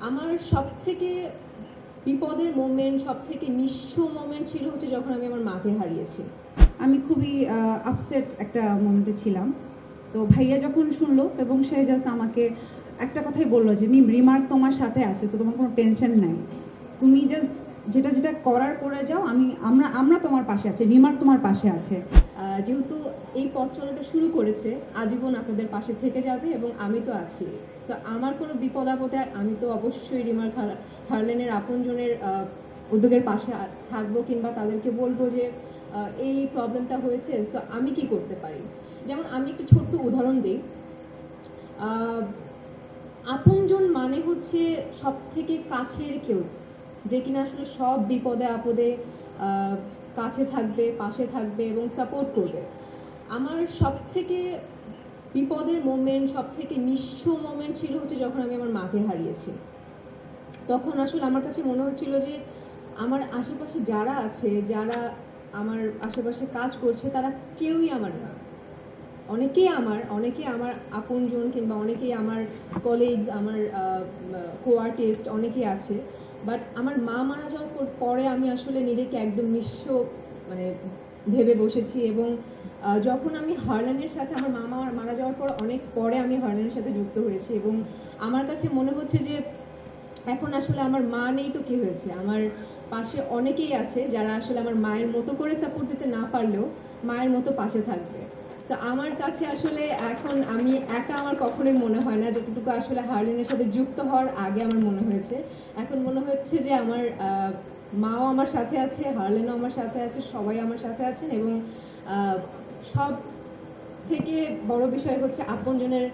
আমার সবথেকে বিপদের মোমেন্ট, সবথেকে নিঃস্ব মোমেন্ট ছিল হচ্ছে যখন আমি আমার মাকে হারিয়েছি। আমি খুবই আপসেট একটা মোমেন্টে ছিলাম। তো ভাইয়া যখন শুনলো এবং সে জাস্ট আমাকে একটা কথাই বললো যে মিম রিমার্ক তোমার সাথে আছে, সো তোমার কোনো টেনশন নাই, তুমি জাস্ট যেটা যেটা করার করে যাও, আমরা আমরা তোমার পাশে আছি, রিমার্ক তোমার পাশে আছে। যেহেতু এই পথ চলাটা শুরু করেছে, আজীবন আপনাদের পাশে থেকে যাবে এবং আমি তো আছি। তো আমার কোনো বিপদ আপদে আমি তো অবশ্যই রিমার্ক হারলেনের আপনজনের উদ্যোগের পাশে থাকবো, কিংবা তাদেরকে বলবো যে এই প্রবলেমটা হয়েছে, সো আমি কি করতে পারি। যেমন আমি একটু ছোট্ট উদাহরণ দিই। আপনজন মানে হচ্ছে সব থেকে কাছের কেউ, যে কিনা আসলে সব বিপদে আপদে কাছে থাকবে, পাশে থাকবে এবং সাপোর্ট করবে। আমার সব থেকে বিপদের মোমেন্ট, সব থেকে নিঃস্ব মোমেন্ট ছিল হচ্ছে যখন আমি আমার মাকে হারিয়েছি। তখন আসলে আমার কাছে মনে হচ্ছিল যে আমার আশেপাশে যারা আছে, যারা আমার আশেপাশে কাজ করছে, তারা কেউই আমার না। অনেকেই আমার আপনজন, কিংবা অনেকেই আমার কলিগস, আমার কো-আর্টিস্ট অনেকেই আছে। বাট আমার মা মারা যাওয়ার পরে আমি আসলে নিজেকে একদম নিঃস্ব মানে ভেবে বসেছি। এবং যখন আমি হারলেনের সাথে, আমার মা মারা যাওয়ার পর অনেক পরে আমি হারলেনের সাথে যুক্ত হয়েছি, এবং আমার কাছে মনে হচ্ছে যে এখন আসলে আমার মা নেই তো কী হয়েছে, আমার পাশে অনেকেই আছে যারা আসলে আমার মায়ের মতো করে সাপোর্ট দিতে না পারলেও মায়ের মতো পাশে থাকবে। তো আমার কাছে আসলে এখন আমি একা আমার কখনোই মনে হয় না, যতটুকু আসলে হারলিনের সাথে যুক্ত হওয়ার আগে আমার মনে হয়েছে। এখন মনে হচ্ছে যে আমার মাও আমার সাথে আছে, হারলিনও আমার সাথে আছে, সবাই আমার সাথে আছেন। এবং সব থেকে বড় বিষয় হচ্ছে আপনজনের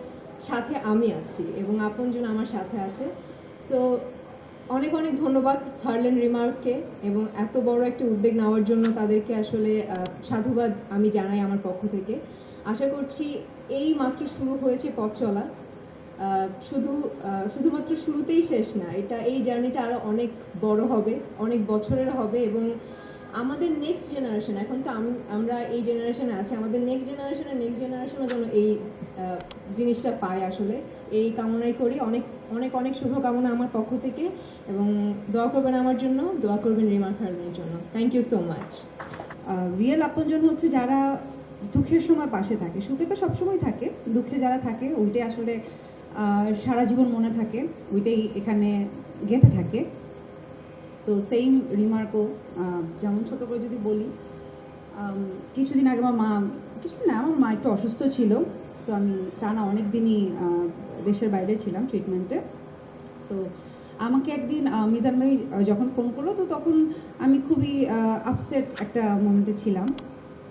সাথে আমি আছি এবং আপনজন আমার সাথে আছে। সো অনেক অনেক ধন্যবাদ হারলেন রিমার্ককে, এবং এত বড় একটা উদ্যোগ নেওয়ার জন্য তাদেরকে আসলে সাধুবাদ আমি জানাই আমার পক্ষ থেকে। আশা করছি এই মাত্র শুরু হয়েছে পথ চলা, শুধুমাত্র শুরুতেই শেষ না, এই জার্নিটা আরও অনেক বড় হবে, অনেক বছরের হবে। এবং আমাদের নেক্সট জেনারেশন, এখন তো আমরা এই জেনারেশনে আছি, আমাদের নেক্সট জেনারেশনও যেন এই জিনিসটা পায়, আসলে এই কামনাই করি। অনেক অনেক অনেক শুভকামনা আমার পক্ষ থেকে, এবং দোয়া করবেন আমার জন্য, দোয়া করবেন রিমার্ক হারলেনের জন্য। Thank you so much. Real আপনজন হচ্ছে যারা দুঃখের সময় পাশে থাকে, সুখে তো সবসময় থাকে, দুঃখে যারা থাকে ওইটাই আসলে সারা জীবন মনে থাকে, ওইটাই এখানে গেঁথে থাকে। তো সেইম রিমার্কও, যেমন ছোটো করে যদি বলি, কিছুদিন আগে আমার মা একটু অসুস্থ ছিল। সো আমি টানা অনেক দিনই দেশের বাইরে ছিলাম ট্রিটমেন্টে। তো আমাকে একদিন মিজান ভাই যখন ফোন করলো, তো তখন আমি খুবই আপসেট একটা মোমেন্টে ছিলাম।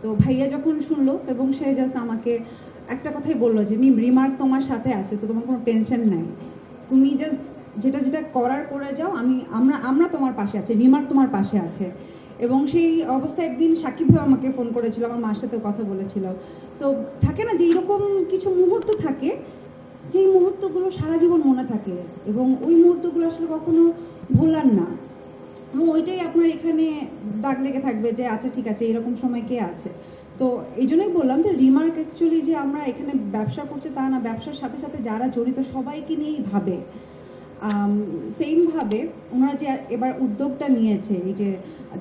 তো ভাইয়া যখন শুনলো এবং সে জাস্ট আমাকে একটা কথাই বললো যে মিম রিমার্ক তোমার সাথে আছে, সো তোমার কোনো টেনশন নাই, তুমি জাস্ট যেটা যেটা করার করে যাও, আমরা তোমার পাশে আছি, রিমার্ক তোমার পাশে আছে। এবং সেই অবস্থায় একদিন সাকিব ভাই আমাকে ফোন করেছিল, আমার মার সাথেও কথা বলেছিল। সো থাকে না যে এরকম কিছু মুহূর্ত থাকে, যেই মুহূর্তগুলো সারা জীবন মনে থাকে, এবং ওই মুহূর্তগুলো আসলে কখনো ভোলার না, এবং ওইটাই আপনার এখানে দাগ লেগে থাকবে যে আচ্ছা ঠিক আছে, এরকম সময় কে আছে। তো এই জন্যই বললাম যে রিমার্ক অ্যাকচুয়ালি যে আমরা এখানে ব্যবসা করছি তা না, ব্যবসার সাথে সাথে যারা জড়িত সবাইকে নিয়েই ভাবে। সেইমভাবে ওনারা যে এবার উদ্যোগটা নিয়েছে, এই যে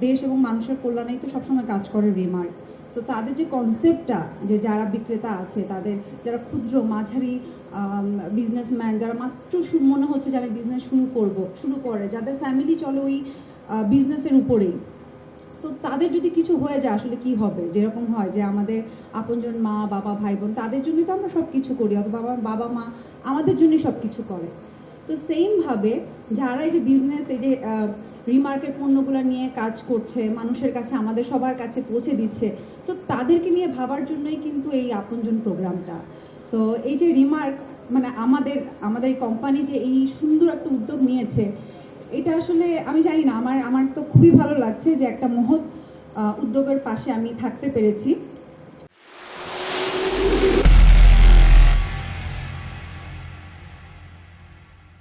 দেশ এবং মানুষের কল্যাণেই তো সবসময় কাজ করে রিমার্ক। সো তাদের যে কনসেপ্টটা, যে যারা বিক্রেতা আছে, তাদের যারা ক্ষুদ্র মাঝারি বিজনেসম্যান, যারা মাত্র মনে হচ্ছে যে আমি বিজনেস শুরু করে, যাদের ফ্যামিলি চলে ওই বিজনেসের উপরেই, সো তাদের যদি কিছু হয়ে যায় আসলে কি হবে। যেরকম হয় যে আমাদের আপনজন মা বাবা ভাই বোন, তাদের জন্যই তো আমরা সব কিছু করি, অথবা আমার বাবা মা আমাদের জন্যই সব কিছু করে। তো সেইমভাবে যারা এই যে বিজনেস, এই যে রিমার্কের পণ্যগুলো নিয়ে কাজ করছে, মানুষের কাছে, আমাদের সবার কাছে পৌঁছে দিচ্ছে, সো তাদেরকে নিয়ে ভাবার জন্যই কিন্তু এই আপনজন প্রোগ্রামটা। সো এই যে রিমার্ক মানে আমাদের এই কোম্পানি যে এই সুন্দর একটা উদ্যোগ নিয়েছে, এটা আসলে আমি জানি না, আমার তো খুবই ভালো লাগছে যে একটা মহৎ উদ্যোগের পাশে আমি থাকতে পেরেছি।